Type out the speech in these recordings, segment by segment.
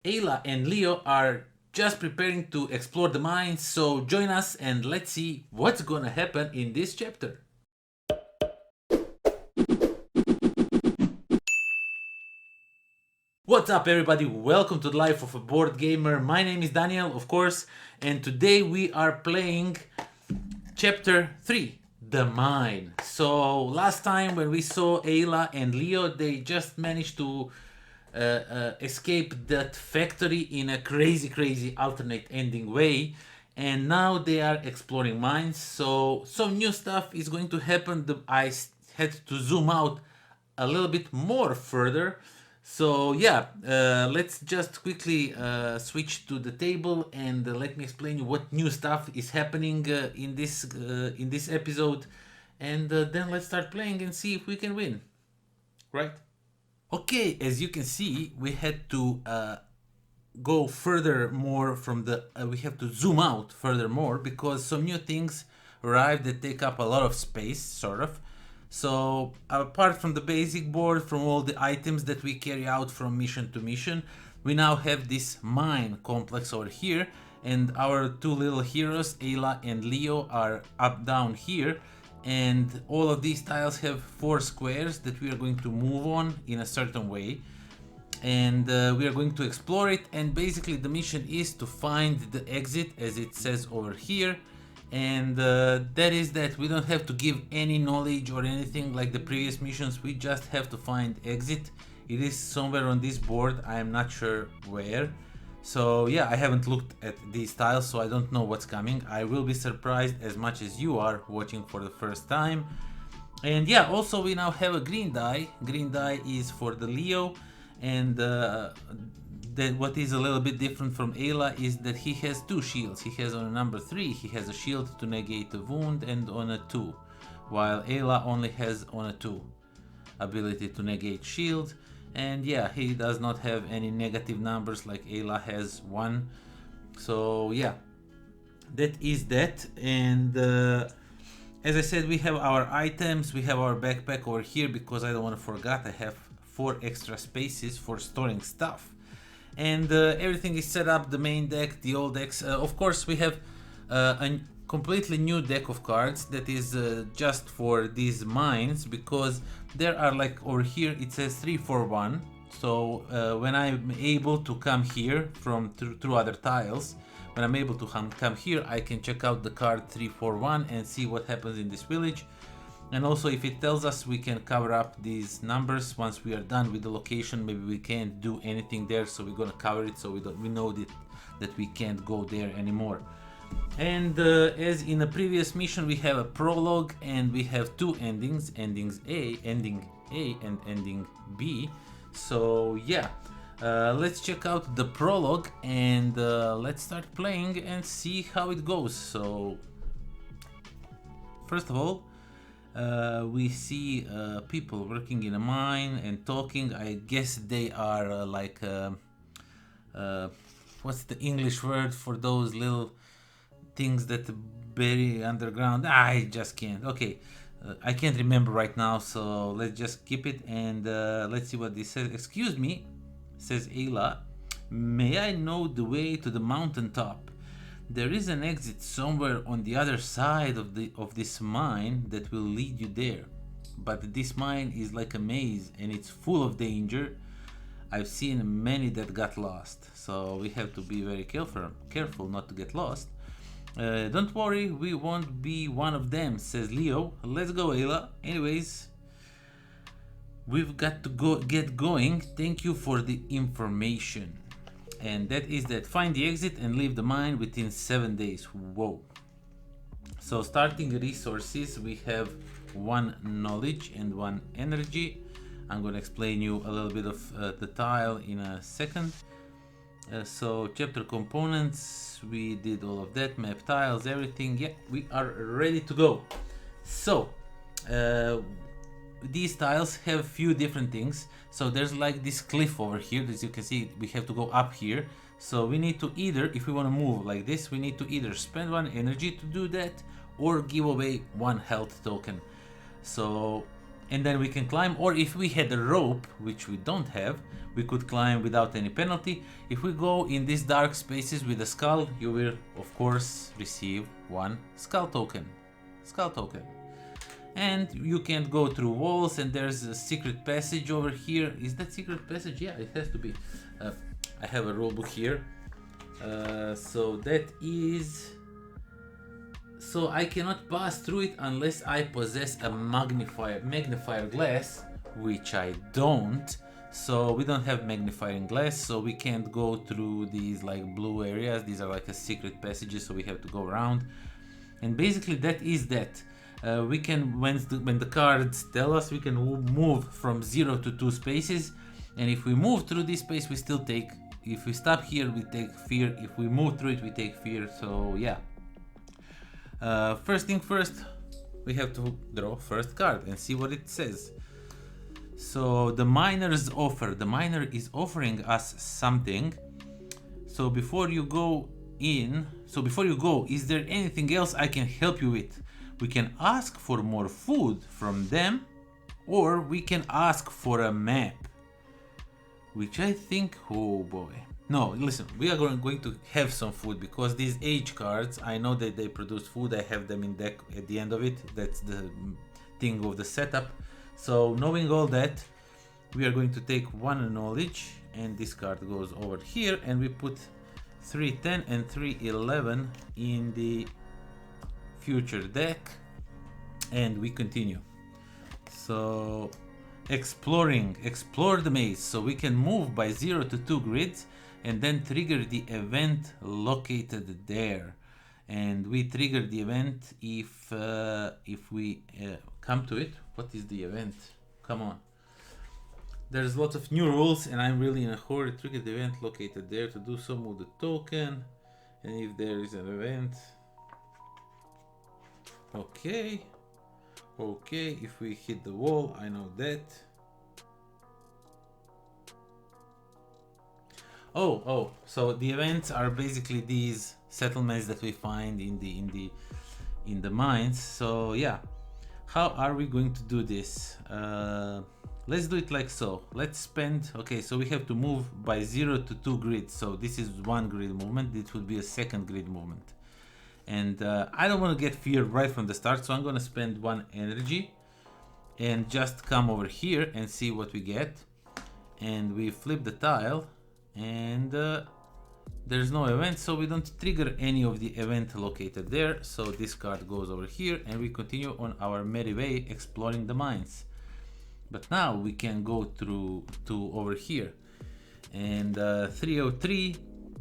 Ayla and Leo are just preparing to explore the mines, so join us and let's see what's gonna happen in this chapter. What's up, everybody? Welcome to the Life of a Board Gamer. My name is Daniel, of course, and today we are playing Chapter 3, The Mine. So last time when we saw Ayla and Leo, they just managed to escape that factory in a crazy alternate ending way, and now they are exploring mines. So some new stuff is going to happen. I had to zoom out a little bit more further. So yeah, let's just quickly switch to the table and let me explain you what new stuff is happening in this episode, and then let's start playing and see if we can win, right? Okay, as you can see, we had to go further more from the. We have to zoom out furthermore because some new things arrived that take up a lot of space, sort of. So, apart from the basic board, from all the items that we carry out from mission to mission, we now have this mine complex over here, and our two little heroes, Ayla and Leo, are up down here. And all of these tiles have 4 squares that we are going to move on in a certain way, and we are going to explore it. And basically the mission is to find the exit, as it says over here, and that is that we don't have to give any knowledge or anything like the previous missions. We just have to find exit. It is somewhere on this board, I am not sure where. So yeah, I haven't looked at these tiles, so I don't know what's coming. I will be surprised as much as you are watching for the first time. And yeah, also we now have a green die. Green die is for the Leo, and that what is a little bit different from Ayla is that he has 2 shields. He has on a number 3, he has a shield to negate a wound, and on a 2, while Ayla only has on a 2 ability to negate shield. And yeah, he does not have any negative numbers like Ayla has 1. So yeah, that is that. And as I said, we have our items, we have our backpack over here because I don't want to forget I have 4 extra spaces for storing stuff. And everything is set up, the main deck, the old decks. Of course, we have a completely new deck of cards that is just for these mines, because there are, like over here it says 3-4-1. So when I'm able to come here from through other tiles, when I'm able to come here, I can check out the card 3-4-1 and see what happens in this village. And also, if it tells us, we can cover up these numbers once we are done with the location. Maybe we can't do anything there, so we're gonna cover it so we know that we can't go there anymore. And as in a previous mission, we have a prologue and we have 2 endings, ending A and ending B. So yeah, let's check out the prologue and let's start playing and see how it goes. So first of all, we see people working in a mine and talking. I guess they are what's the English word for those little things that bury underground? I just can't. Okay, I can't remember right now, so let's just keep it and let's see what this says. Excuse me, says Ayla. May I know the way to the mountaintop? There is an exit somewhere on the other side of this mine that will lead you there. But this mine is like a maze and it's full of danger. I've seen many that got lost, so we have to be very careful not to get lost. Don't worry, we won't be one of them, says Leo. Let's go, Ayla. Anyways, we've got to get going. Thank you for the information. And that is that. Find the exit and leave the mine within 7 days. Whoa. So starting resources, we have 1 knowledge and 1 energy. I'm going to explain you a little bit of the tile in a second. So chapter components, we did all of that, map tiles, everything. Yeah, we are ready to go. So these tiles have few different things. So there's like this cliff over here. As you can see, we have to go up here. So we need to either, if we want to move like this, we need to either spend 1 energy to do that or give away 1 health token. So and then we can climb, or if we had a rope, which we don't have, we could climb without any penalty. If we go in these dark spaces with a skull, you will of course receive one skull token. And you can't go through walls, and there's a secret passage over here. Is that secret passage? Yeah, it has to be. I have a rule book here. So that is... So I cannot pass through it unless I possess a magnifier glass, which I don't. So we don't have magnifying glass, so we can't go through these like blue areas. These are like a secret passages, so we have to go around. And basically that is that. We can, when the cards tell us, we can move from 0 to 2 spaces, and if we move through this space, we still take. If we stop here, we take fear. If we move through it, we take fear. So yeah. First thing first, we have to draw first card and see what it says. So the miner's offer. The miner is offering us something. So before you go, is there anything else I can help you with? We can ask for more food from them, or we can ask for a map. Which I think, oh boy. No, listen, we are going to have some food, because these age cards, I know that they produce food. I have them in deck at the end of it. That's the thing of the setup. So knowing all that, we are going to take one knowledge, and this card goes over here, and we put 310 and 311 in the future deck, and we continue. So explore the maze. So we can move by 0 to 2 grids and then trigger the event located there. And we trigger the event if we come to it. What is the event? Come on. There's lots of new rules, and I'm really in a hurry. Trigger the event located there. To do so, move the token, and if there is an event, okay, if we hit the wall, I know that. So the events are basically these settlements that we find in the mines. So yeah, how are we going to do this? Let's do it like so. Let's spend, okay, so we have to move by 0 to 2 grids. So this is one grid movement. It would be a second grid movement. And I don't want to get fear right from the start, so I'm going to spend 1 energy and just come over here and see what we get. And we flip the tile, and there's no event, so we don't trigger any of the event located there. So this card goes over here, and we continue on our merry way exploring the mines. But now we can go through to over here. And 303,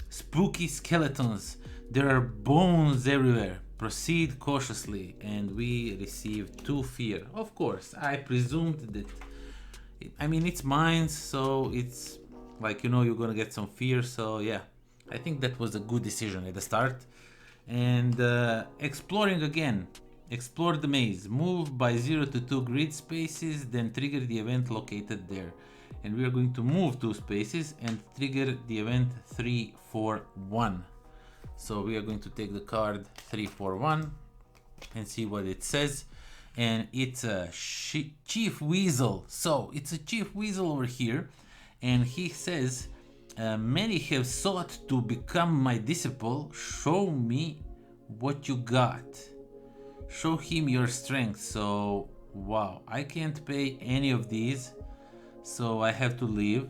spooky skeletons. There are bones everywhere. Proceed cautiously. And we receive 2 fear. Of course, I presumed that, I mean, it's mines, so it's like, you know, you're gonna get some fear. So yeah, I think that was a good decision at the start. And exploring again. Explore the maze. Move by 0 to 2 grid spaces, then trigger the event located there. And we are going to move 2 spaces and trigger the event 341. So we are going to take the card 341 and see what it says. And it's a Chief Weasel. So it's a Chief Weasel over here. And he says, many have sought to become my disciple. Show me what you got. Show him your strength. So wow, I can't pay any of these, so I have to leave.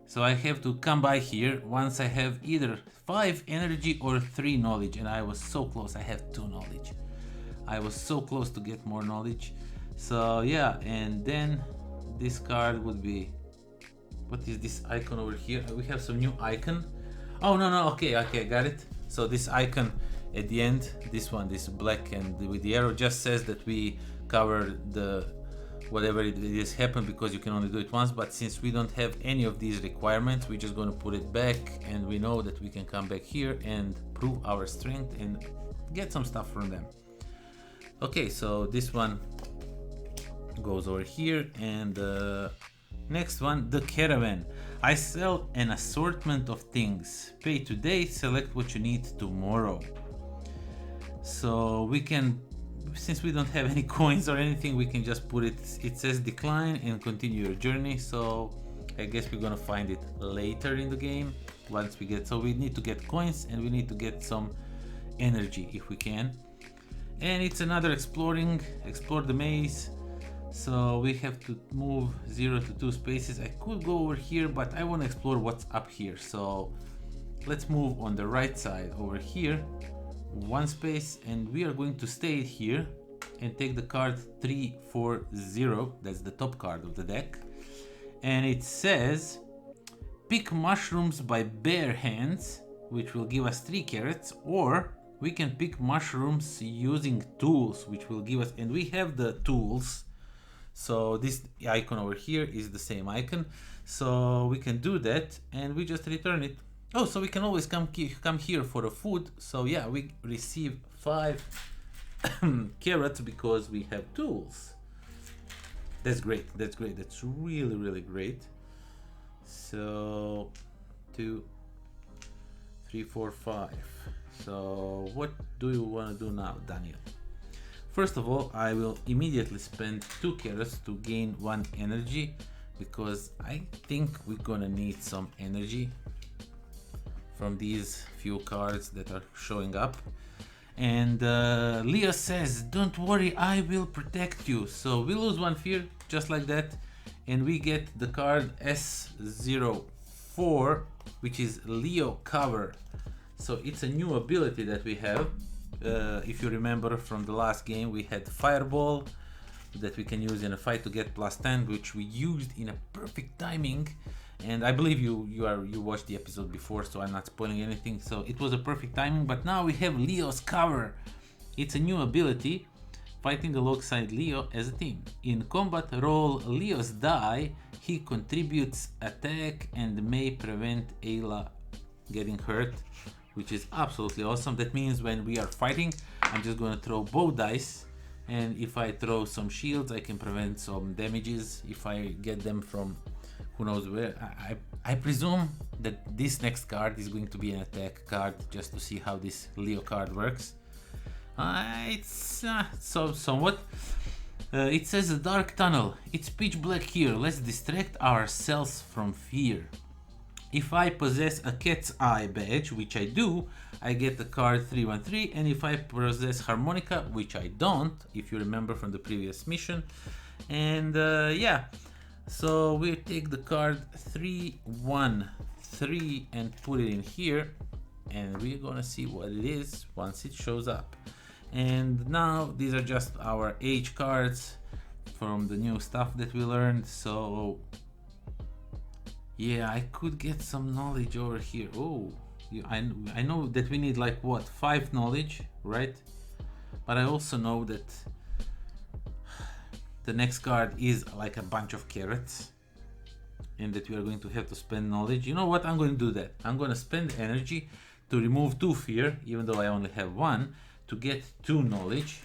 So I have to come by here once I have either 5 energy or 3 knowledge, and I was so close. I have 2 knowledge. I was so close to get more knowledge. So yeah, and then this card would be, what is this icon over here? We have some new icon. Oh no, okay, I got it. So this icon at the end, this one, this black and with the arrow, just says that we cover the whatever it is happened, because you can only do it once. But since we don't have any of these requirements, we're just going to put it back, and we know that we can come back here and prove our strength and get some stuff from them. Okay, so this one goes over here, and next one, the caravan. I sell an assortment of things. Pay today, select what you need tomorrow. So we can since we don't have any coins or anything, we can just put it, it says decline and continue your journey. So I guess we're gonna find it later in the game once we get, so we need to get coins and we need to get some energy if we can. And it's another explore the maze. So we have to move 0 to 2 spaces. I could go over here, but I want to explore what's up here. So let's move on the right side over here 1 space, and we are going to stay here and take the card 340. That's the top card of the deck, and it says pick mushrooms by bare hands, which will give us 3 carrots, or we can pick mushrooms using tools, which will give us, and we have the tools. So this icon over here is the same icon, so we can do that and we just return it. Oh, so we can always come here for the food. So yeah, we receive 5 carrots because we have tools. That's great, that's great, that's really, really great. So 2, 3, 4, 5. So what do you want to do now, Daniel? First of all, I will immediately spend 2 carrots to gain 1 energy, because I think we're gonna need some energy from these few cards that are showing up. And Leo says, don't worry, I will protect you. So we lose 1 fear just like that, and we get the card S04, which is Leo cover. So it's a new ability that we have. If you remember from the last game, we had Fireball that we can use in a fight to get +10, which we used in a perfect timing. And I believe you watched the episode before, so I'm not spoiling anything. So it was a perfect timing, but now we have Leo's cover. It's a new ability, fighting alongside Leo as a team. In combat, roll Leo's die. He contributes attack and may prevent EILA getting hurt, which is absolutely awesome. That means when we are fighting, I'm just gonna throw both dice, and if I throw some shields, I can prevent some damages if I get them from who knows where. I presume that this next card is going to be an attack card, just to see how this Leo card works. It's so somewhat. It says a dark tunnel. It's pitch black here. Let's distract ourselves from fear. If I possess a cat's eye badge, which I do, I get the card 313, and if I possess harmonica, which I don't, if you remember from the previous mission. And yeah, so we take the card 313 and put it in here, and we're gonna see what it is once it shows up. And now these are just our age cards from the new stuff that we learned. So yeah, I could get some knowledge over here. Oh, I know that we need like what, 5 knowledge, right? But I also know that the next card is like a bunch of carrots, and that we are going to have to spend knowledge. You know what? I'm going to do that. I'm going to spend energy to remove 2 fear, even though I only have 1, to get 2 knowledge,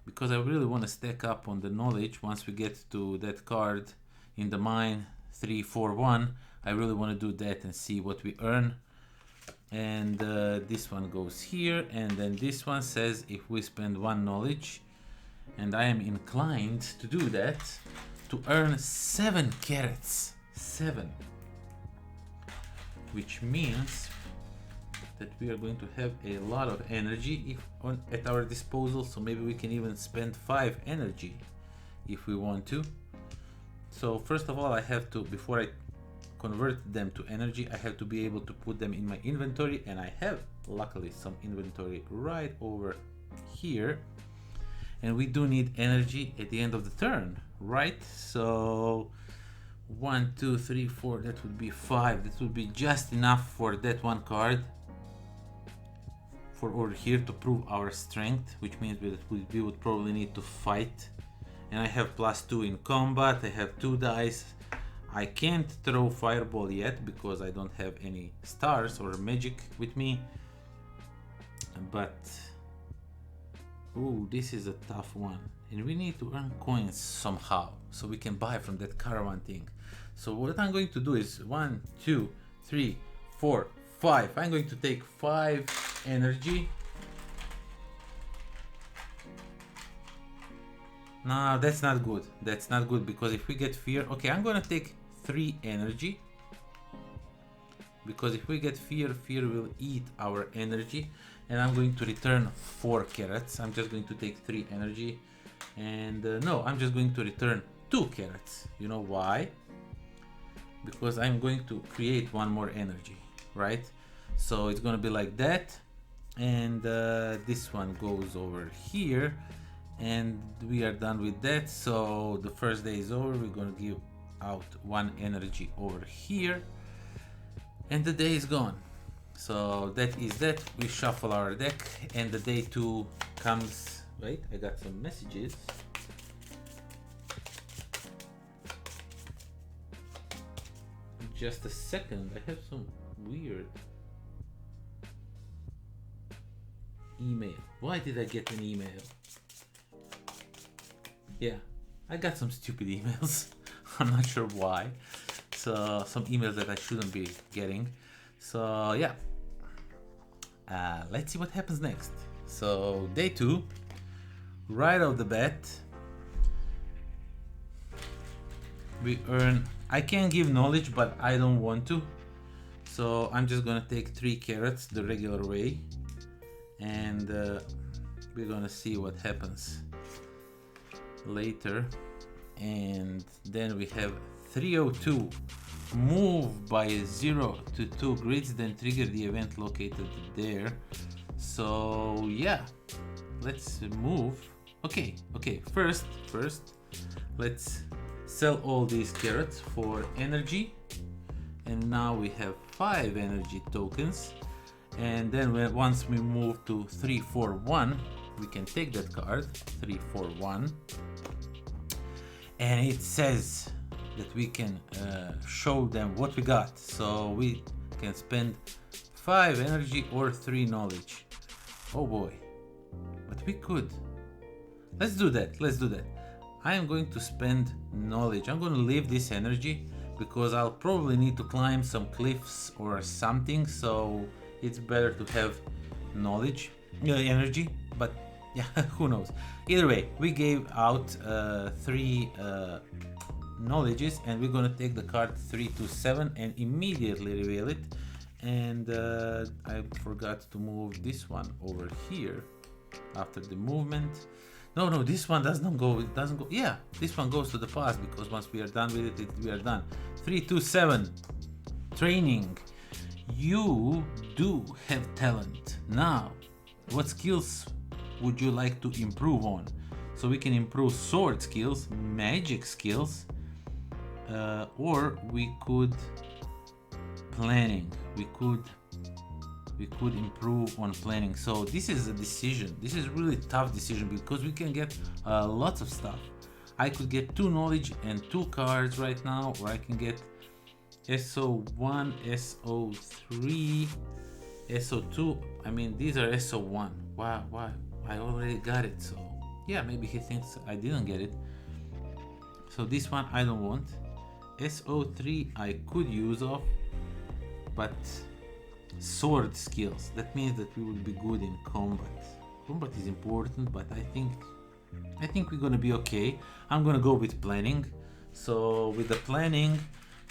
because I really want to stack up on the knowledge once we get to that card in the mine 341. I really want to do that and see what we earn. And this one goes here, and then this one says if we spend 1 knowledge, and I am inclined to do that, to earn 7 carrots. 7, which means that we are going to have a lot of energy at our disposal. So maybe we can even spend 5 energy if we want to. So first of all, I have to, before I convert them to energy, I have to be able to put them in my inventory, and I have luckily some inventory right over here. And we do need energy at the end of the turn, right? So 1, 2, 3, 4, that would be 5. That would be just enough for that 1 card for over here to prove our strength, which means that we would probably need to fight. And I have +2 in combat. I have 2 dice. I can't throw fireball yet because I don't have any stars or magic with me. But ooh, this is a tough one, and we need to earn coins somehow so we can buy from that caravan thing. So what I'm going to do is 1, 2, 3, 4, 5. I'm going to take 5 energy, No, that's not good. That's not good because if we get fear... Okay, I'm gonna take 3 energy. Because if we get fear, fear will eat our energy. And I'm going to return 4 carrots. I'm just going to take 3 energy. And no, I'm just going to return 2 carrots. You know why? Because I'm going to create 1 more energy, right? So it's gonna be like that. And this one goes over here. And we are done with that. So the first day is over. We're gonna give out 1 energy over here. And the day is gone. So that is that. We shuffle our deck and the day 2 comes. Wait, I got some messages. Just a second, I have some weird email. Why did I get an email? Yeah, I got some stupid emails. I'm not sure why. So some emails that I shouldn't be getting. So yeah, let's see what happens next. So day 2, right off the bat, we earn... I can give knowledge, but I don't want to. So I'm just gonna take 3 carrots the regular way. And we're gonna see what happens later. And then we have 302. Move by 0 to 2 grids, then trigger the event located there. So yeah, let's move. Okay, first let's sell all these carrots for energy. And now we have 5 energy tokens. And then once we move to 341, we can take that card, 341. And it says that we can show them what we got. So we can spend 5 energy or 3 knowledge. Oh boy, but we could. Let's do that. I am going to spend knowledge. I'm going to leave this energy because I'll probably need to climb some cliffs or something. So it's better to have knowledge, energy, but yeah, who knows. Either way, we gave out 3 knowledges, and we're gonna take the card 327 and immediately reveal it. And I forgot to move this one over here after the movement. No, this one doesn't go. It doesn't go. Yeah, this one goes to the past because once we are done with it, we are done. 327 training. You do have talent. Now, what skills would you like to improve on? So we can improve sword skills, magic skills, or we could planning. We could improve on planning. So this is a decision. This is really tough decision because we can get lots of stuff. I could get 2 knowledge and 2 cards right now, or I can get SO1, SO3, SO2. I mean, these are SO1. Wow, I already got it. So yeah, maybe he thinks I didn't get it. So this one I don't want. SO3 I could use off, but sword skills, that means that we will be good in combat. Combat is important, but I think we're gonna be okay. I'm gonna go with planning. So with the planning,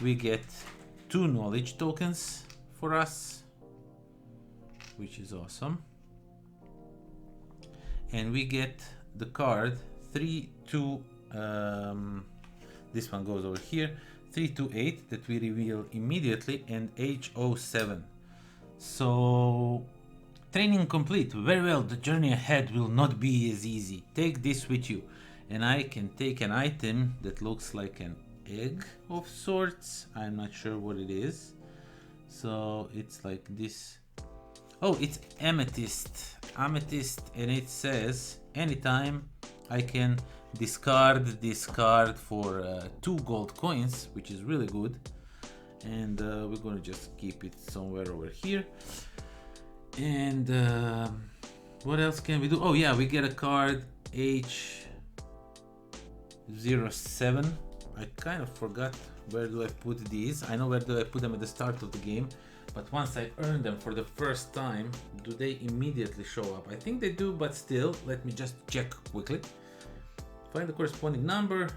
we get 2 knowledge tokens for us, which is awesome. And we get the card 3-2. This one goes over here. 328 that we reveal immediately, and HO7. So training complete. Very well. The journey ahead will not be as easy. Take this with you. And I can take an item that looks like an egg of sorts. I'm not sure what it is. So it's like this. Oh, it's amethyst. And it says anytime I can discard this card for 2 gold coins, which is really good. And we're gonna just keep it somewhere over here. And what else can we do? Oh yeah, we get a card H07. I kind of forgot where do I put these. I know where do I put them at the start of the game, but once I earn them for the first time, do they immediately show up? I think they do, but still, let me just check quickly. If find the corresponding number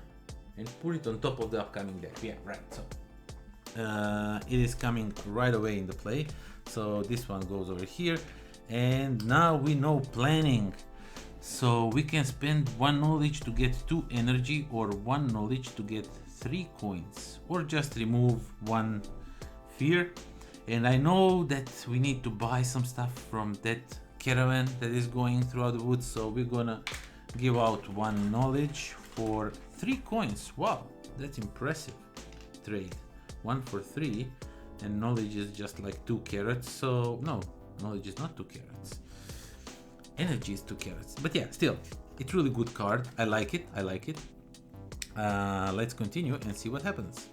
and put it on top of the upcoming deck. Yeah, right. So it is coming right away in the play. So this one goes over here, and now we know planning. So we can spend 1 knowledge to get 2 energy, or 1 knowledge to get 3 coins, or just remove 1 fear. And I know that we need to buy some stuff from that caravan that is going throughout the woods, so we're gonna give out 1 knowledge for 3 coins. Wow, that's impressive trade. 1 for 3, and knowledge is just like 2 carrots. So no, knowledge is not 2 carrots. Energy is 2 carrots. But yeah, still, it's really good card. I like it. Let's continue and see what happens.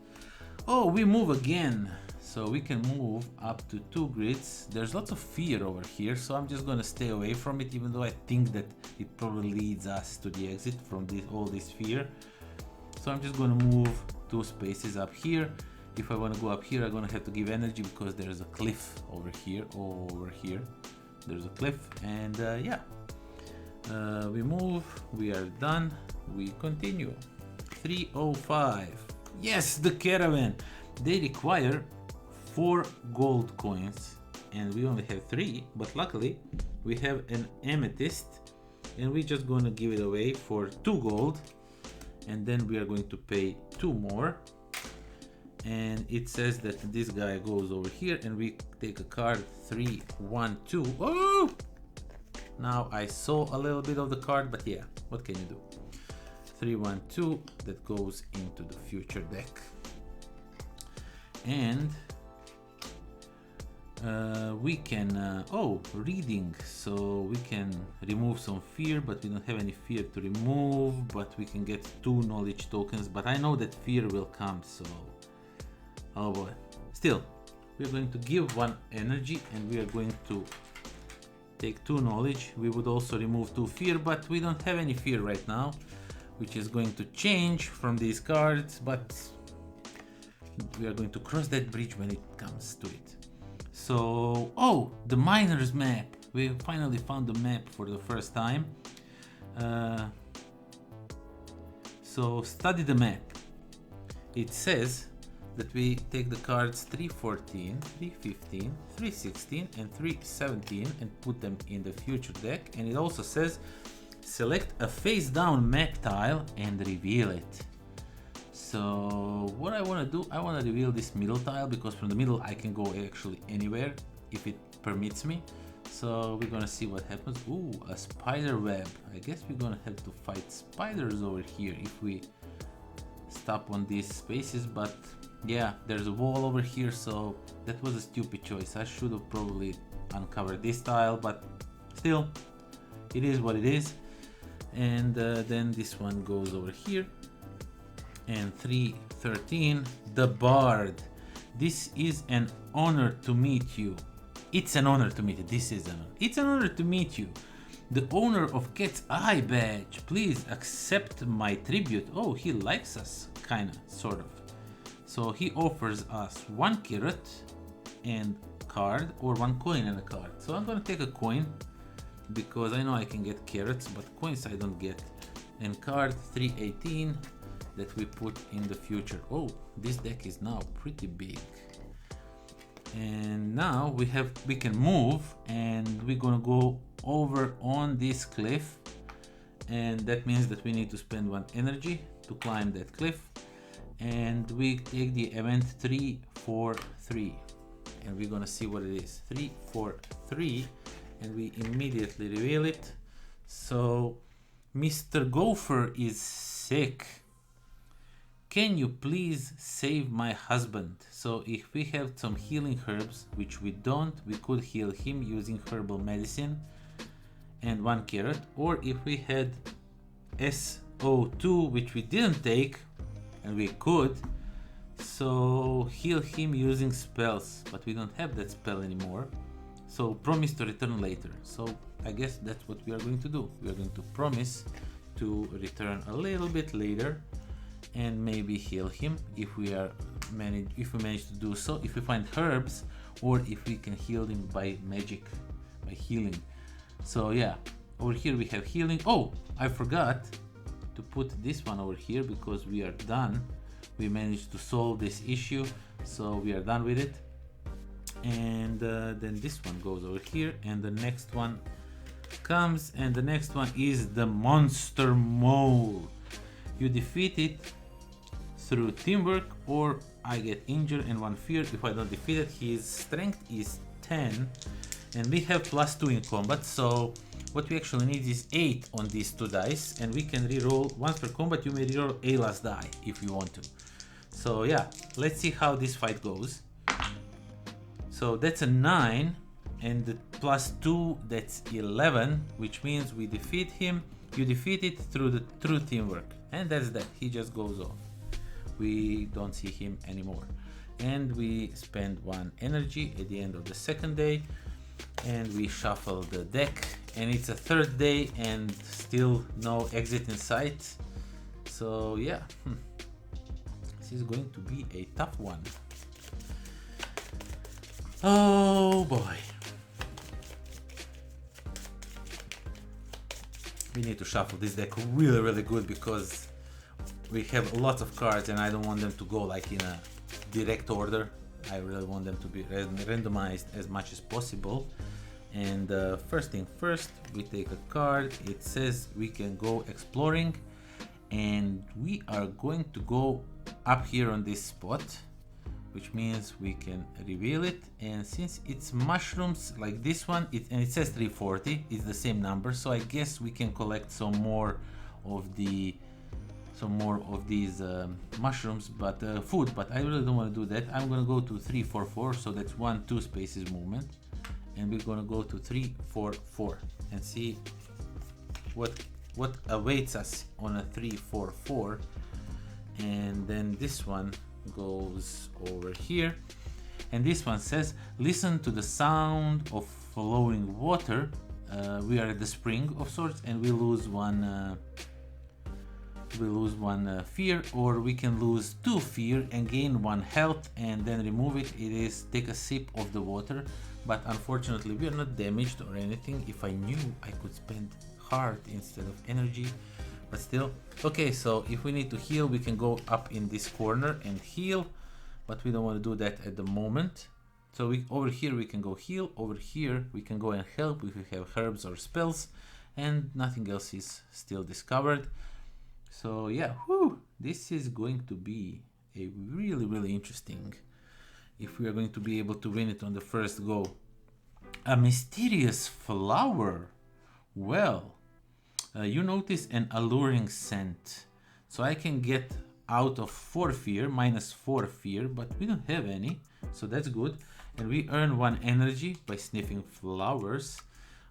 Oh, we move again. So we can move up to 2 grids. There's lots of fear over here, so I'm just gonna stay away from it, even though I think that it probably leads us to the exit from all this fear. So I'm just gonna move 2 spaces up here. If I want to go up here, I'm gonna have to give energy because there's a cliff over here. There's a cliff, and yeah, we move. We are done. We continue. 305. Yes, the caravan. They require 4 gold coins, and we only have 3. But luckily, we have an amethyst, and we're just gonna give it away for 2 gold, and then we are going to pay 2 more. And it says that this guy goes over here, and we take a card. 3, 1, 2. Oh! Now I saw a little bit of the card, but yeah, what can you do? 3, 1, 2, that goes into the future deck. And we can reading, so we can remove some fear, but we don't have any fear to remove. But we can get 2 knowledge tokens, but I know that fear will come, so oh boy. Still, we're going to give 1 energy, and we are going to take 2 knowledge. We would also remove 2 fear, but we don't have any fear right now, which is going to change from these cards, but we are going to cross that bridge when it comes to it. So, oh, the miner's map. We finally found the map for the first time. So study the map. It says that we take the cards 314, 315, 316 and 317 and put them in the future deck. And it also says select a face down map tile and reveal it. So what I want to do, I want to reveal this middle tile, because from the middle I can go actually anywhere if it permits me. So we're gonna see what happens. Ooh, a spider web. I guess we're gonna have to fight spiders over here if we stop on these spaces, but yeah, there's a wall over here, so that was a stupid choice. I should have probably uncovered this tile, but still, it is what it is. And then this one goes over here. And 313, the Bard. This is an honor to meet you. It's an honor to meet you. It's an honor to meet you. The owner of Cat's Eye badge. Please accept my tribute. Oh, he likes us, kinda, sort of. So he offers us 1 carrot and card, or 1 coin and a card. So I'm gonna take a coin because I know I can get carrots, but coins I don't get. And card 318 that we put in the future. Oh, this deck is now pretty big. And now we can move, and we're gonna go over on this cliff, and that means that we need to spend 1 energy to climb that cliff. And we take the event 343, and we're gonna see what it is. 343, and we immediately reveal it. So Mr. Gopher is sick. Can you please save my husband? So if we have some healing herbs, which we don't, we could heal him using herbal medicine and 1 carrot. Or if we had SO2, which we didn't take, and we could, so heal him using spells, but we don't have that spell anymore. So promise to return later. So I guess that's what we are going to do. We are going to promise to return a little bit later and maybe heal him if we manage to do so, if we find herbs, or if we can heal him by magic, by healing. So yeah, over here we have healing. Oh, I forgot to put this one over here because we are done. We managed to solve this issue, so we are done with it. And then this one goes over here, and the next one comes, and the next one is the monster mole. You defeat it through teamwork, or I get injured and 1 fear. If I don't defeat it, his strength is 10, and we have +2 in combat, so what we actually need is 8 on these 2 dice, and we can reroll once per combat. You may reroll a last die if you want to. So yeah, let's see how this fight goes. So that's a 9, and the +2, that's 11, which means we defeat him. You defeat it through teamwork, and that's that. He just goes off. We don't see him anymore, and we spend 1 energy at the end of the second day, and we shuffle the deck, and it's a third day and still no exit in sight. So yeah, this is going to be a tough one. Oh boy. We need to shuffle this deck really good because we have lots of cards and I don't want them to go like in a direct order. I really want them to be randomized as much as possible. And first thing first, we take a card. It says we can go exploring, and we are going to go up here on this spot, which means we can reveal it. And since it's mushrooms like this one, and it says 340, it's the same number, so I guess we can collect some more of these mushrooms, but food, but I really don't want to do that. I'm gonna go to 344, so that's 1-2 spaces movement, and we're gonna go to 344 and see what awaits us on a 344. And then this one goes over here, and this one says listen to the sound of flowing water. We are at the spring of sorts, and we lose one fear, or we can lose 2 fear and gain 1 health and then remove it. It is take a sip of the water, but unfortunately we are not damaged or anything. If I knew, I could spend heart instead of energy, but still. Okay, so if we need to heal, we can go up in this corner and heal, but we don't want to do that at the moment. So over here we can go heal, over here we can go and help if we have herbs or spells, and nothing else is still discovered. So yeah, this is going to be a really interesting, if we are going to be able to win it on the first go. A mysterious flower. Well, you notice an alluring scent, so I can get out of 4 fear, -4 fear, but we don't have any, so that's good. And we earn 1 energy by sniffing flowers.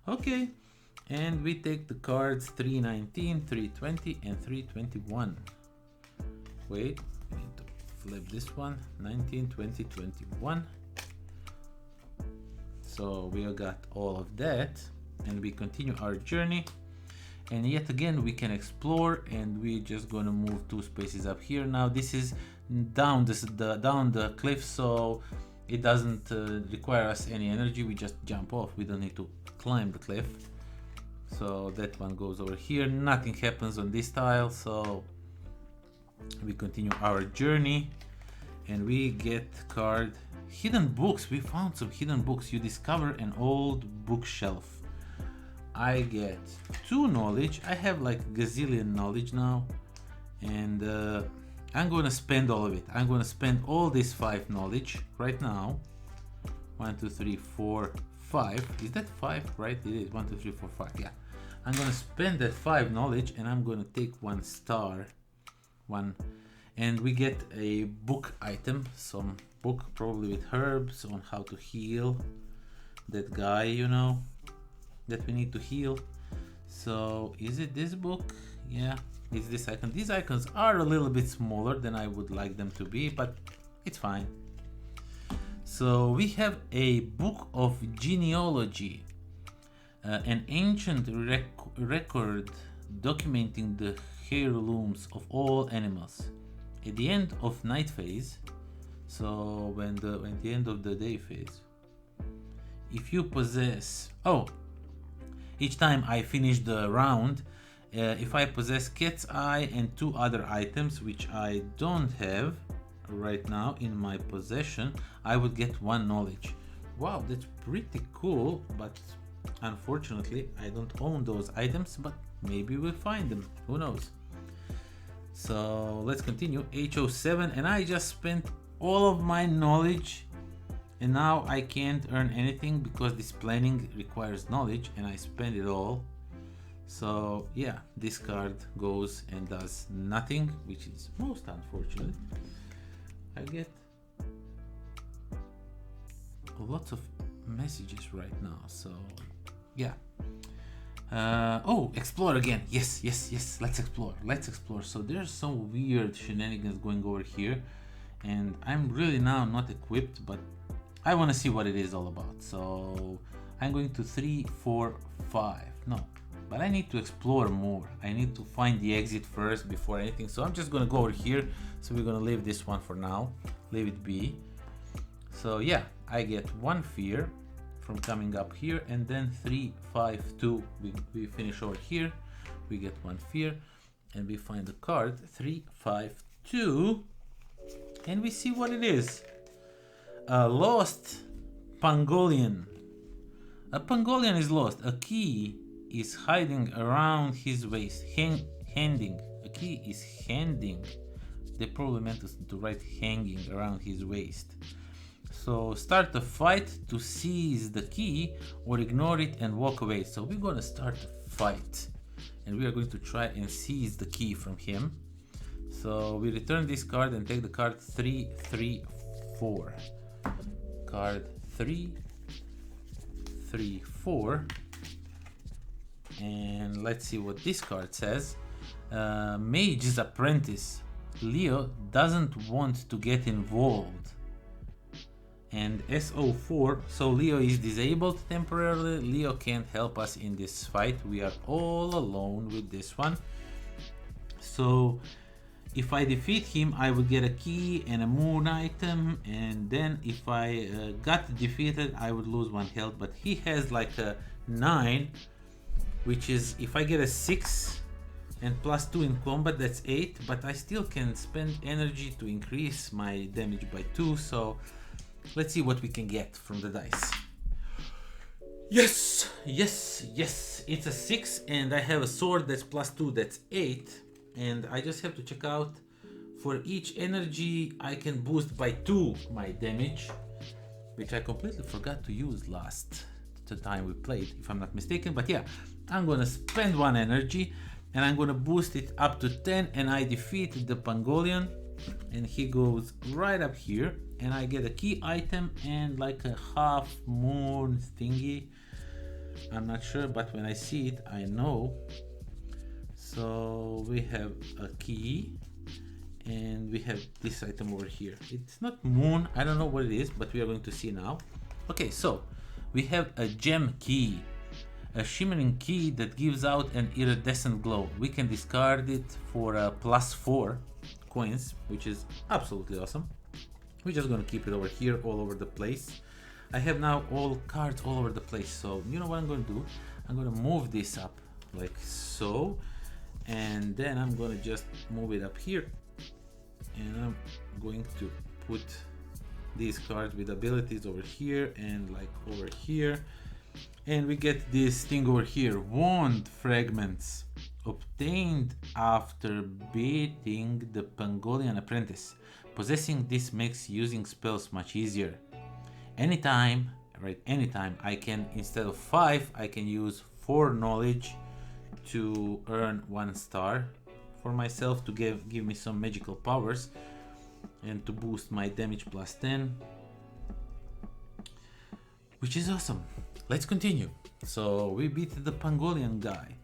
Okay, and we take the cards 319, 320, and 321. Wait, we need to flip this one. 19, 20, 21. So we got all of that, and we continue our journey. And yet again we can explore, and we're just gonna move 2 spaces up here. Now this is down the cliff, so it doesn't require us any energy. We just jump off. We don't need to climb the cliff. So that one goes over here. Nothing happens on this tile, so we continue our journey, and we get card hidden books. We found some hidden books. You discover an old bookshelf. I get 2 knowledge. I have like gazillion knowledge now, and I'm gonna spend all of it. I'm gonna spend all this 5 knowledge right now. 1, 2, 3, 4, 5. Is that 5? Right, it is. 1, 2, 3, 4, 5. Yeah, I'm gonna spend that 5 knowledge, and I'm gonna take 1 star. And we get a book item, some book probably with herbs on how to heal that guy, you know, that we need to heal. So is it this book? Yeah, it's this icon. These icons are a little bit smaller than I would like them to be, but it's fine. So we have a book of genealogy, an ancient record documenting the heirlooms of all animals. At the end of night phase, so when the end of the day phase, if you possess, each time I finish the round If I possess Cat's Eye and 2 other items, which I don't have right now in my possession, I would get 1 knowledge. Wow, that's pretty cool, but unfortunately I don't own those items, but maybe we'll find them, who knows. So let's continue. HO7, and I just spent all of my knowledge, and now I can't earn anything because this planning requires knowledge and I spend it all. So yeah, this card goes and does nothing, which is most unfortunate. I get lots of messages right now, so yeah. Oh, explore again. Yes, let's explore. So there's some weird shenanigans going over here, and I'm really now not equipped, but I want to see what it is all about. So I'm going to 3, 4, 5. No, but I need to explore more. I need to find the exit first before anything. So I'm just gonna go over here. So we're gonna leave this one for now, leave it be. So yeah, I get 1 fear from coming up here, and then 3, 5, 2. We finish over here. We get 1 fear, and we find the card 3, 5, 2, and we see what it is. A lost Pangolian. A Pangolian is lost. A key is hiding around his waist. Handing. A key is handing. They probably meant to write hanging around his waist. So start a fight to seize the key or ignore it and walk away. So we're gonna start a fight, and we are going to try and seize the key from him. So we return this card and take the card 3, 3, 4. Card 3, 3, 4. And let's see what this card says. Mage's Apprentice. Leo doesn't want to get involved. And SO4, so Leo is disabled temporarily. Leo can't help us in this fight. We are all alone with this one. So if I defeat him, I would get a key and a moon item, and then if I got defeated, I would lose 1 health. But he has like a 9, which is, if I get a 6 and +2 in combat, that's 8, but I still can spend energy to increase my damage by 2. So let's see what we can get from the dice. Yes, it's a 6, and I have a sword that's +2, that's 8. And I just have to check out, for each energy I can boost by 2 my damage, which I completely forgot to use last time we played, if I'm not mistaken. But yeah, I'm gonna spend 1 energy and I'm gonna boost it up to 10, and I defeat the Pangolian, and he goes right up here, and I get a key item and like a half moon thingy. I'm not sure, but when I see it I know. So we have a key, and we have this item over here. It's not moon, I don't know what it is, but we are going to see now. Okay, so we have a gem key, a shimmering key that gives out an iridescent glow. We can discard it for a +4 coins, which is absolutely awesome. We're just gonna keep it over here all over the place. I have now all cards all over the place, so you know what I'm gonna do? I'm gonna move this up like so, and then I'm gonna just move it up here, and I'm going to put these cards with abilities over here and like over here, and we get this thing over here, wand fragments obtained after beating the Pangolian apprentice. Possessing this makes using spells much easier. Anytime I can, instead of 5, I can use 4 knowledge to earn 1 star for myself, to give me some magical powers and to boost my damage +10, which is awesome. Let's continue. So we beat the Pangolian guy.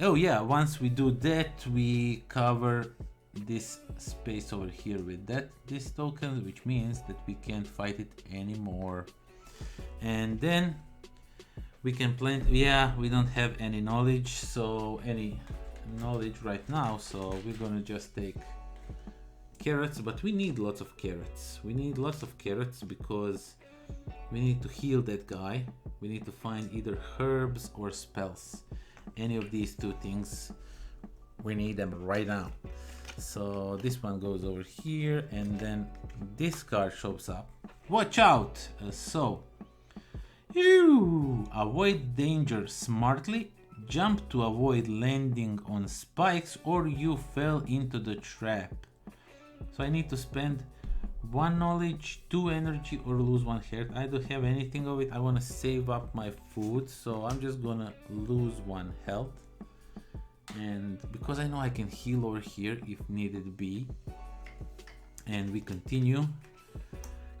Oh yeah, once we do that, we cover this space over here with this token, which means that we can't fight it anymore. And then we can plant. Yeah, we don't have any knowledge, right now, so we're gonna just take carrots, but we need lots of carrots. Because we need to heal that guy. We need to find either herbs or spells. Any of these 2 things We need them right now. So this one goes over here, and then this card shows up. Watch out! You avoid danger smartly, jump to avoid landing on spikes, or you fell into the trap. So I need to spend 1 knowledge, 2 energy, or lose 1 health. I don't have anything of it. I want to save up my food, so I'm just gonna lose 1 health. And because I know I can heal over here if needed be. And we continue.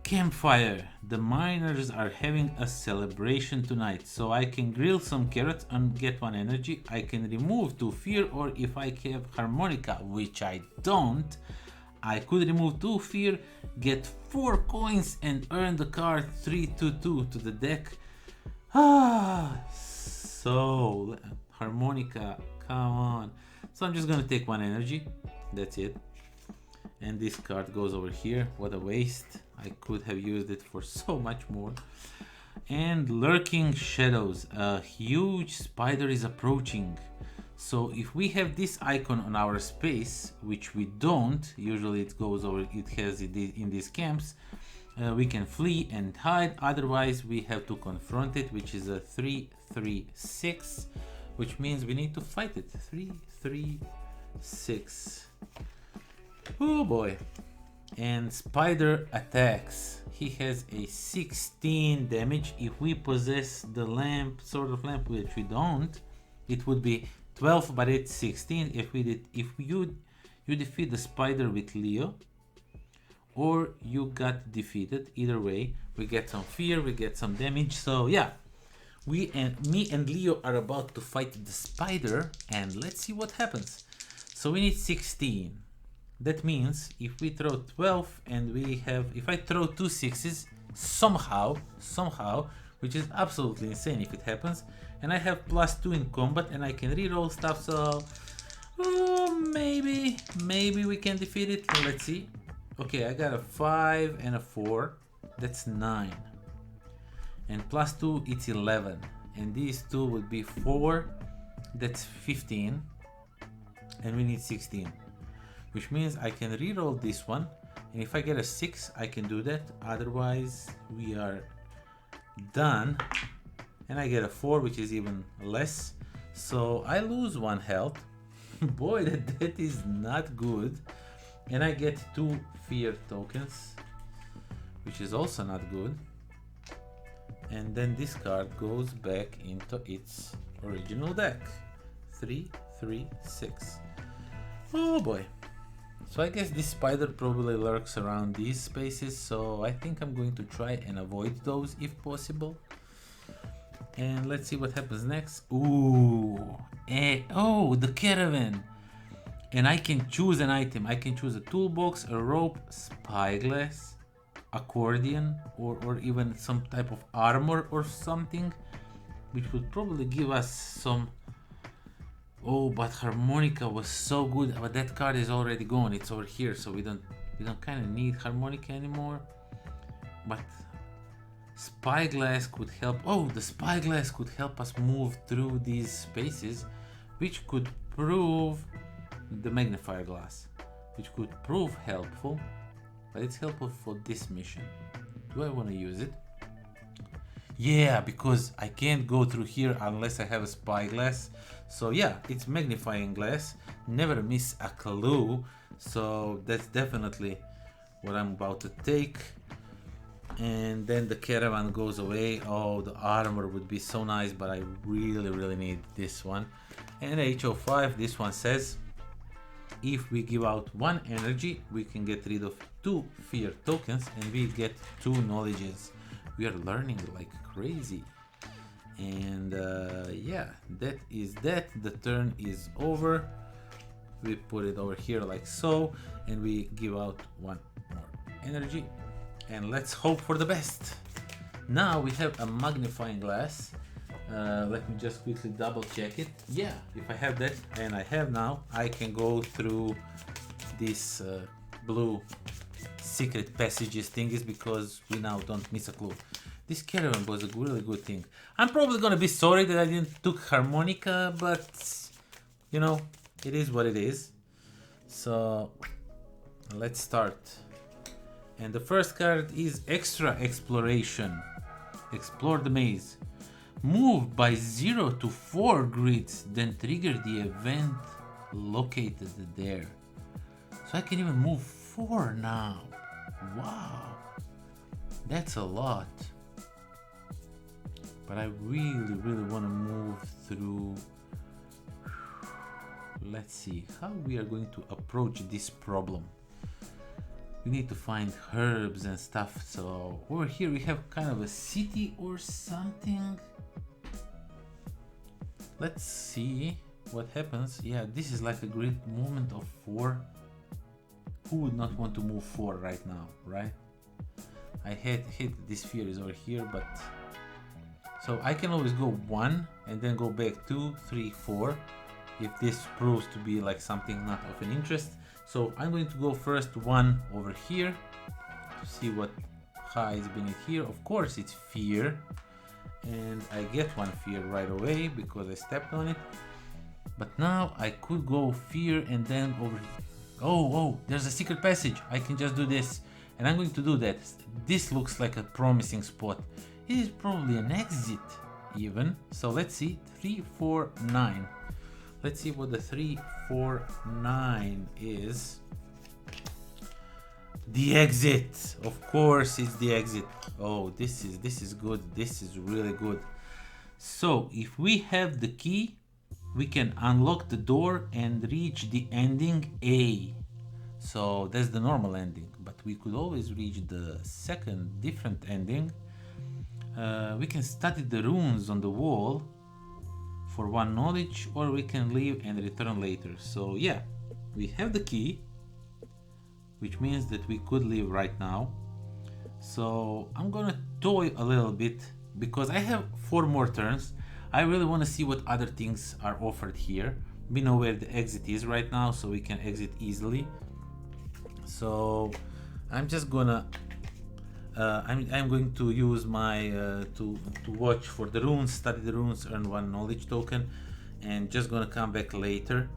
Campfire. The miners are having a celebration tonight, so I can grill some carrots and get 1 energy. I can remove 2 fear, or if I have harmonica, which I don't, I could remove 2 fear, get 4 coins, and earn the card 322 to the deck. So harmonica, come on. So I'm just gonna take 1 energy, that's it. And this card goes over here. What a waste. I could have used it for so much more. And lurking shadows. A huge spider is approaching. So if we have this icon on our space, which we don't, usually it goes over, it has it in these camps, we can flee and hide. Otherwise we have to confront it, which is a 3-3-6, which means we need to fight it. 3-3-6. Oh boy. And spider attacks. He has a 16 damage. If we possess the lamp, sort of lamp, which we don't, it would be 12, but it's 16. If you defeat the spider with Leo, or you got defeated, either way, we get some fear, we get some damage. So yeah, me and Leo are about to fight the spider, and let's see what happens. So we need 16. That means if we throw 12 and if I throw 2 6s somehow, which is absolutely insane if it happens, and I have +2 in combat and I can reroll stuff, so maybe we can defeat it. Let's see. Okay, I got a 5 and a 4, that's 9, and +2 it's 11, and these 2 would be 4, that's 15, and we need 16. Which means I can reroll this one, and if I get a 6 I can do that, otherwise we are done. And I get a 4, which is even less, so I lose 1 health. Boy, that is not good. And I get 2 fear tokens, which is also not good. And then this card goes back into its original deck. 3-3-6. Oh boy. So I guess this spider probably lurks around these spaces, so I think I'm going to try and avoid those if possible. And let's see what happens next. Ooh, oh, the caravan. And I can choose an item. I can choose a toolbox, a rope, spyglass, accordion, or even some type of armor or something, which would probably give us some. Oh, but harmonica was so good, but that card is already gone. It's over here, so we don't kind of need harmonica anymore. But spyglass could help. Oh, the spyglass could help us move through these spaces, which could prove the magnifier glass, which could prove helpful. But it's helpful for this mission. Do I want to use it? Yeah, because I can't go through here unless I have a spyglass. So yeah, it's magnifying glass. Never miss a clue. So that's definitely what I'm about to take. And then the caravan goes away. Oh, the armor would be so nice, but I really need this one. And HO5, this one says, if we give out 1 energy, we can get rid of 2 fear tokens and we get 2 knowledges. We are learning like crazy. And yeah, that is that. The turn is over. We put it over here like so, and we give out 1 more energy, and let's hope for the best. Now we have a magnifying glass. Let me just quickly double check it. Yeah, if I have that, and I have now, I can go through this blue secret passages thingies, because we now don't miss a clue. This caravan was a really good thing. I'm probably gonna be sorry that I didn't took harmonica, but you know, it is what it is. So let's start. And the first card is Extra Exploration. Explore the maze. Move by 0 to 4 grids, then trigger the event located there. So I can even move 4 now. Wow, that's a lot. But I really want to move through. Let's see how we are going to approach this problem. We need to find herbs and stuff. So over here we have kind of a city or something. Let's see what happens. Yeah, this is like a great movement of 4. Who would not want to move 4 right now, right? I hate this sphere is over here, but so I can always go 1 and then go back 2, 3, 4 if this proves to be like something not of an interest. So I'm going to go first 1 over here to see what hides beneath here. Of course it's fear, and I get 1 fear right away because I stepped on it. But now I could go fear and then over here. Oh, there's a secret passage. I can just do this, and I'm going to do that. This looks like a promising spot. It is probably an exit even. So let's see, 3, 4, 9. Let's see what the 3, 4, 9 is. The exit. Of course it's the exit. Oh, this is good. This is really good. So if we have the key, we can unlock the door and reach the ending A. So that's the normal ending, but we could always reach the second different ending. We can study the runes on the wall for 1 knowledge, or we can leave and return later. So yeah, we have the key, which means that we could leave right now. So I'm gonna toy a little bit because I have 4 more turns. I really want to see what other things are offered here. We know where the exit is right now, so we can exit easily. So I'm just gonna I'm going to use my to watch for the runes, study the runes, earn 1 knowledge token, and just gonna come back later.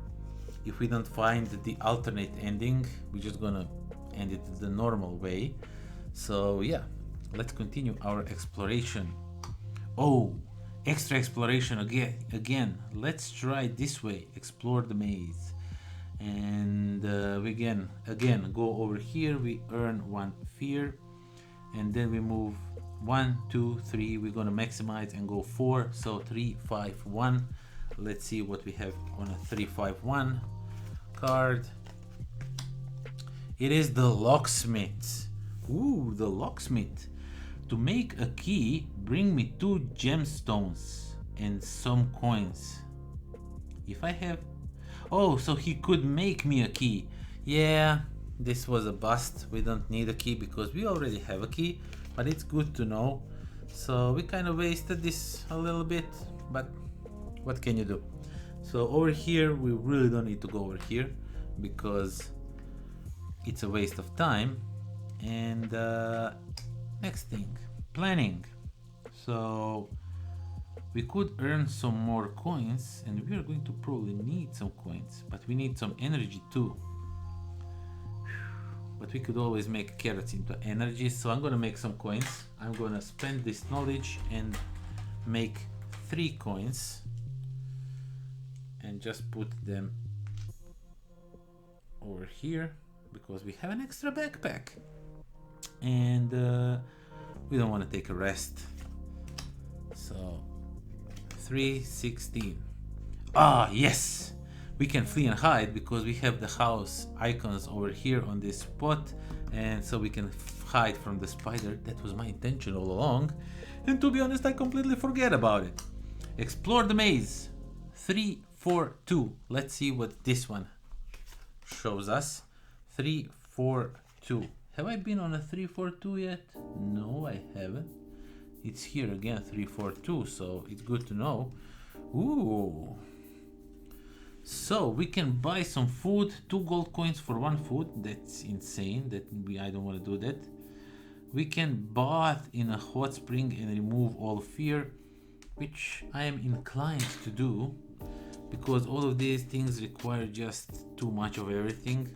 If we don't find the alternate ending, we're just gonna end it the normal way. So yeah, let's continue our exploration. Oh, extra exploration again. Let's try this way. Explore the maze, and we again go over here. We earn 1 fear, and then we move 1, 2, 3. We're gonna maximize and go 4. So 3, 5, 1. Let's see what we have on a 3, 5, 1 card. It is the locksmith. Ooh, the locksmith. To make a key, bring me 2 gemstones and some coins. If I have... Oh, so he could make me a key. Yeah, this was a bust. We don't need a key because we already have a key, but it's good to know. So we kind of wasted this a little bit, but what can you do? So over here, we really don't need to go over here because it's a waste of time. And next thing, planning. So we could earn some more coins, and we are going to probably need some coins, but we need some energy too. But we could always make carrots into energy, so I'm gonna make some coins. I'm gonna spend this knowledge and make 3 coins and just put them over here because we have an extra backpack. And we don't want to take a rest, so 316. Ah, yes, we can flee and hide because we have the house icons over here on this spot, and so we can hide from the spider. That was my intention all along, and to be honest, I completely forget about it. Explore the maze. 3, 4, 2. Let's see what this one shows us. 3, 4, 2. Have I been on a 3, 4, 2 yet? No, I haven't. It's here again, 3, 4, 2, so it's good to know. Ooh. So we can buy some food, 2 gold coins for 1 food. That's insane. I don't want to do that. We can bath in a hot spring and remove all fear, which I am inclined to do. because all of these things require just too much of everything,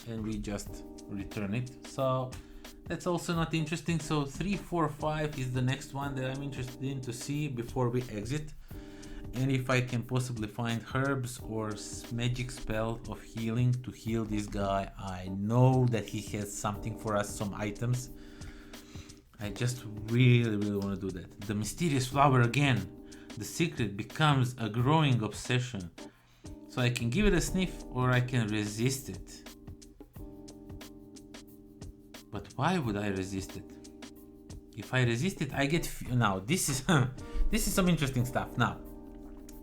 and we just return it. So that's also not interesting. So 3, 4, 5 is the next one that I'm interested in to see before we exit. And if I can possibly find herbs or magic spell of healing to heal this guy, I know that he has something for us, some items. I just really want to do that. The mysterious flower again. The secret becomes a growing obsession. So I can give it a sniff or I can resist it. But why would I resist it? If I resist it, I get now this is this is some interesting stuff. Now,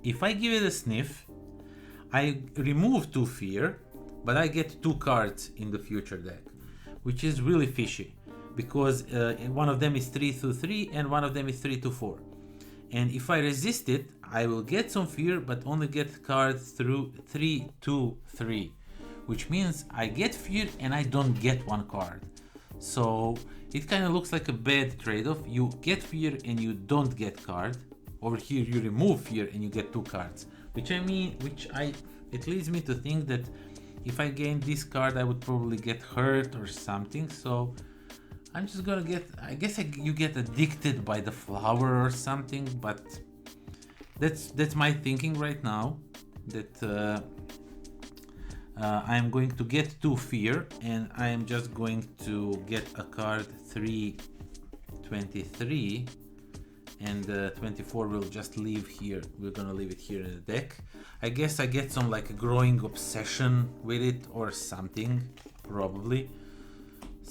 if I give it a sniff, I remove 2 fear, but I get 2 cards in the future deck, which is really fishy, because one of them is 3/3 and one of them is 3/4. And if I resist it, I will get some fear, but only get cards through 3/3, which means I get fear and I don't get 1 card. So it kind of looks like a bad trade-off. You get fear and you don't get card. Over here you remove fear and you get 2 cards, it leads me to think that if I gain this card I would probably get hurt or something. So I'm just gonna get, I guess you get addicted by the flower or something, but that's my thinking right now, that I'm going to get 2 fear and I am just going to get a card 3/23, and 24 will just leave here. We're gonna leave it here in the deck. I guess I get some like growing obsession with it or something, probably.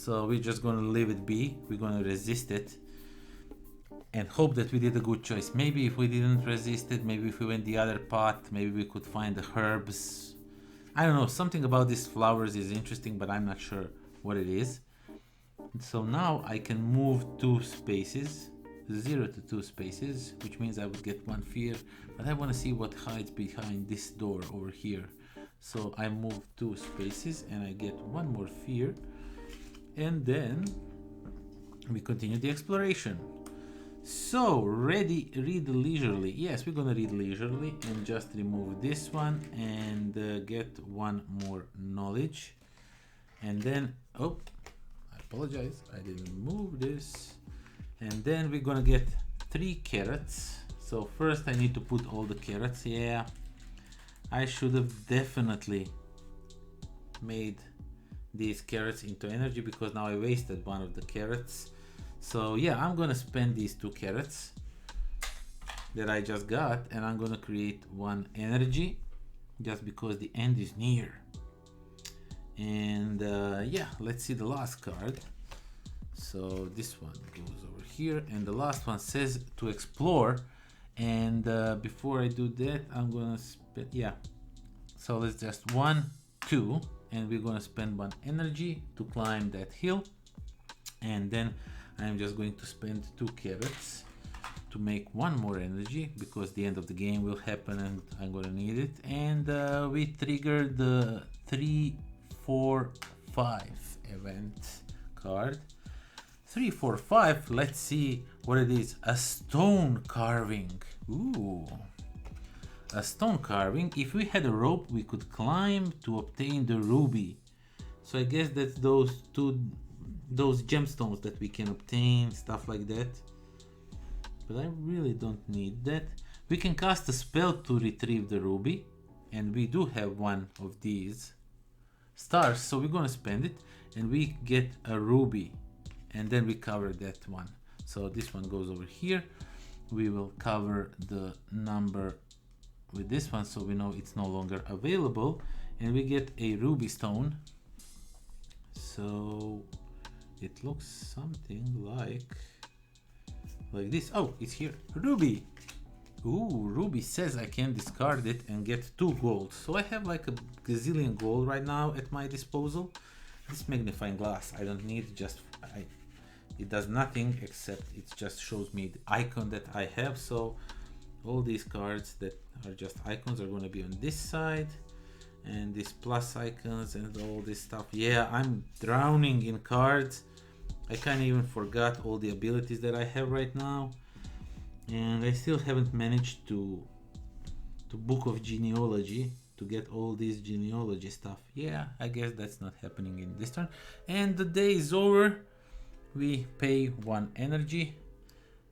So we're just gonna leave it be. We're gonna resist it and hope that we did a good choice. Maybe if we didn't resist it, maybe if we went the other path, maybe we could find the herbs. I don't know, something about these flowers is interesting, but I'm not sure what it is. So now I can move 2 spaces, 0 to 2 spaces, which means I would get 1 fear, but I want to see what hides behind this door over here. So I move 2 spaces and I get 1 more fear, and then we continue the exploration. So read leisurely. Yes, we're gonna read leisurely and just remove this one and get 1 more knowledge, and then I apologize, I didn't move this. And then we're gonna get 3 carrots. So first I need to put all the carrots. Yeah, I should have definitely made these carrots into energy, because now I wasted 1 of the carrots. So yeah, I'm gonna spend these 2 carrots that I just got, and I'm gonna create 1 energy just because the end is near. And yeah, let's see the last card. So this one goes over here, and the last one says to explore. And before I do that, I'm gonna spend, yeah, so let's just 1, 2, and we're gonna spend 1 energy to climb that hill. And then I'm just going to spend 2 carrots to make 1 more energy, because the end of the game will happen and I'm gonna need it. And we triggered the 3, 4, 5 event card. 3, 4, 5, let's see what it is. A stone carving. Ooh, a stone carving. If we had a rope, we could climb to obtain the ruby. So I guess that's those gemstones that we can obtain, stuff like that. But I really don't need that. We can cast a spell to retrieve the ruby, and we do have 1 of these stars, so we're gonna spend it and we get a ruby, and then we cover that one. So this one goes over here. We will cover the number with this one, so we know it's no longer available, and we get a ruby stone. So it looks something like this. Oh, it's here, ruby. Ooh, ruby says I can discard it and get 2 gold. So I have like a gazillion gold right now at my disposal. This magnifying glass I don't need, it does nothing except it just shows me the icon that I have. So all these cards that are just icons are going to be on this side, and these plus icons and all this stuff. Yeah, I'm drowning in cards. I kind of even forgot all the abilities that I have right now, and I still haven't managed to to Book of Genealogy to get all this genealogy stuff. Yeah, I guess that's not happening in this turn. And the day is over. We pay 1 energy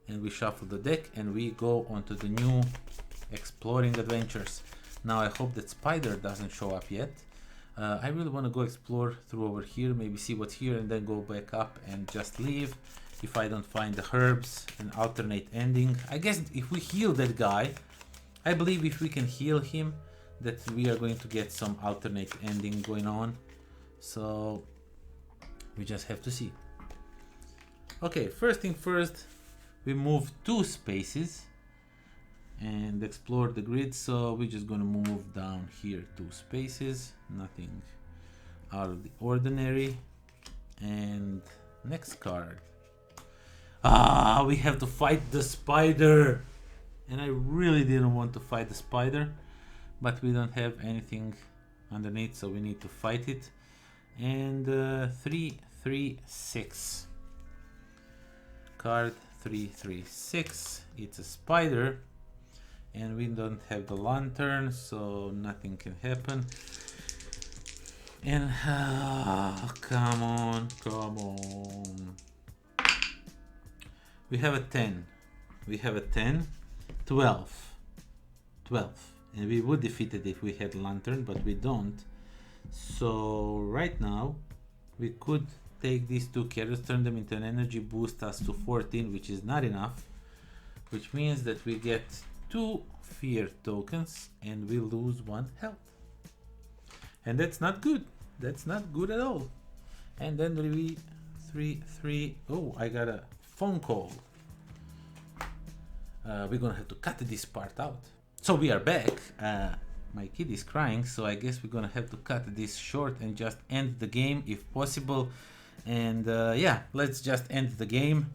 and we shuffle the deck and we go on to the new exploring adventures. Now I hope that spider doesn't show up yet. I really want to go explore through over here, maybe see what's here and then go back up and just leave if I don't find the herbs, an alternate ending. I guess if we heal that guy, I believe if we can heal him that we are going to get some alternate ending going on. So we just have to see. Okay, first thing first, we move 2 spaces and explore the grid. So we're just gonna move down here 2 spaces, nothing out of the ordinary. And next card. Ah, we have to fight the spider. And I really didn't want to fight the spider, but we don't have anything underneath, so we need to fight it. And 3, 3, 6. Card 3, 3, 6. It's a spider. And we don't have the lantern, so nothing can happen. And come on, come on. We have a 10. We have a 10. 12. 12. And we would defeat it if we had lantern, but we don't. So right now we could take these 2 carrots, turn them into an energy, boost us to 14, which is not enough, which means that we get 2 fear tokens and we lose 1 health. And that's not good. That's not good at all. And then we 3, 3. Oh, I got a phone call. We're gonna have to cut this part out. So we are back. My kid is crying, so I guess we're gonna have to cut this short and just end the game if possible. And yeah, let's just end the game.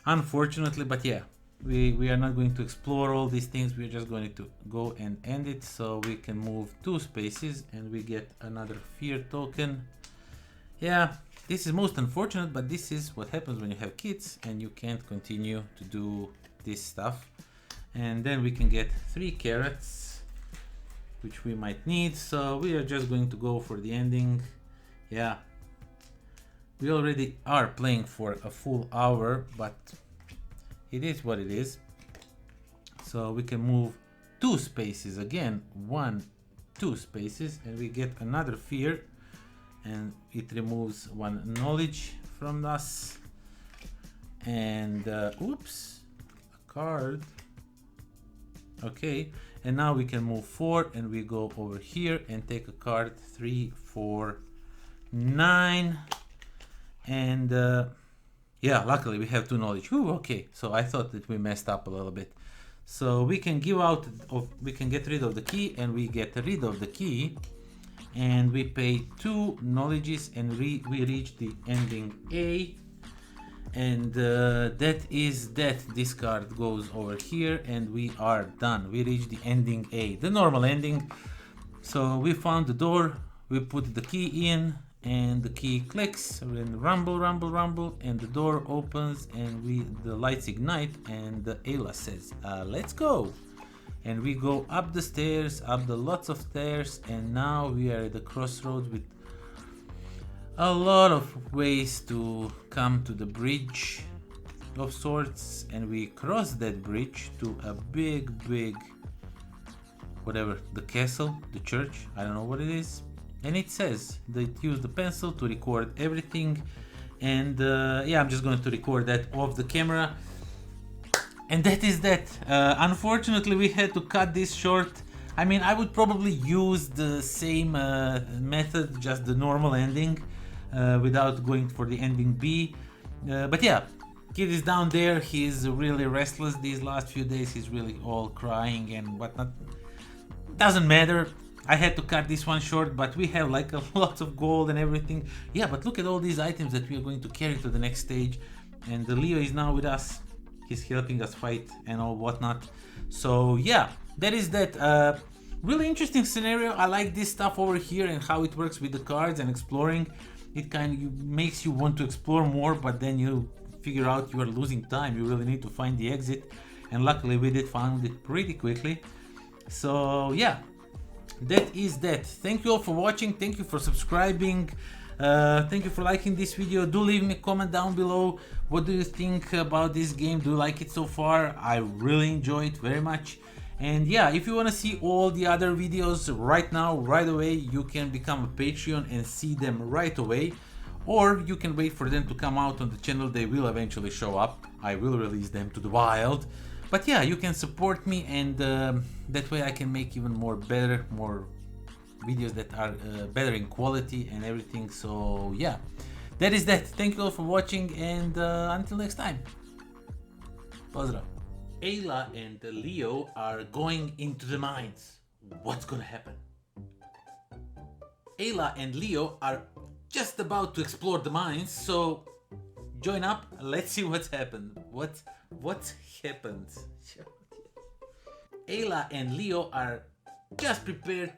Unfortunately, but yeah, we are not going to explore all these things. We're just going to go and end it, so we can move 2 spaces and we get another fear token. Yeah, this is most unfortunate, but this is what happens when you have kids and you can't continue to do this stuff. And then we can get 3 carrots, which we might need, so we are just going to go for the ending. Yeah, we already are playing for a full hour, but it is what it is. So we can move 2 spaces again, 1, 2 spaces, and we get another fear, and it removes 1 knowledge from us. And oops, a card. Okay, and now we can move 4 and we go over here and take a card 3, 4, 9. And yeah, luckily we have 2 knowledge. Ooh, okay, so I thought that we messed up a little bit. So we can give out of, we can get rid of the key, and we get rid of the key and we pay 2 knowledges and we reach the ending A. And that is that. This card goes over here and we are done. We reach the ending A, the normal ending. So we found the door, we put the key in and the key clicks and rumble, rumble, rumble, and the door opens and the lights ignite and the EILA says, let's go. And we go up the stairs, up the lots of stairs, and now we are at the crossroads with a lot of ways to come to the bridge of sorts, and we cross that bridge to a big whatever, the castle, the church, I don't know what it is. And it says that use the pencil to record everything, and yeah, I'm just going to record that off the camera. And that is that. Unfortunately, we had to cut this short. I mean, I would probably use the same method, just the normal ending, without going for the ending B. But yeah, kid is down there. He's really restless these last few days. He's really all crying and whatnot. Doesn't matter. I had to cut this one short, but we have like a lot of gold and everything. Yeah, but look at all these items that we are going to carry to the next stage. And Leo is now with us. He's helping us fight and all whatnot. So yeah, that is that. Really interesting scenario. I like this stuff over here and how it works with the cards and exploring. It kind of makes you want to explore more, but then you figure out you are losing time. You really need to find the exit, and luckily we did find it pretty quickly. So yeah, that is that. Thank you all for watching. Thank you for subscribing. Thank you for liking this video. Do leave me a comment down below. What do you think about this game? Do you like it so far? I really enjoy it very much. And yeah, if you want to see all the other videos right now, right away, you can become a Patreon and see them right away. Or you can wait for them to come out on the channel. They will eventually show up. I will release them to the wild. But yeah, you can support me, and that way I can make even more videos that are better in quality and everything. So yeah, that is that. Thank you all for watching, and until next time. Pozdrav. EILA and Leo are going into the mines. What's gonna happen? EILA and Leo are just about to explore the mines, so join up. Let's see what's happened. What's happened? EILA and Leo are just prepared.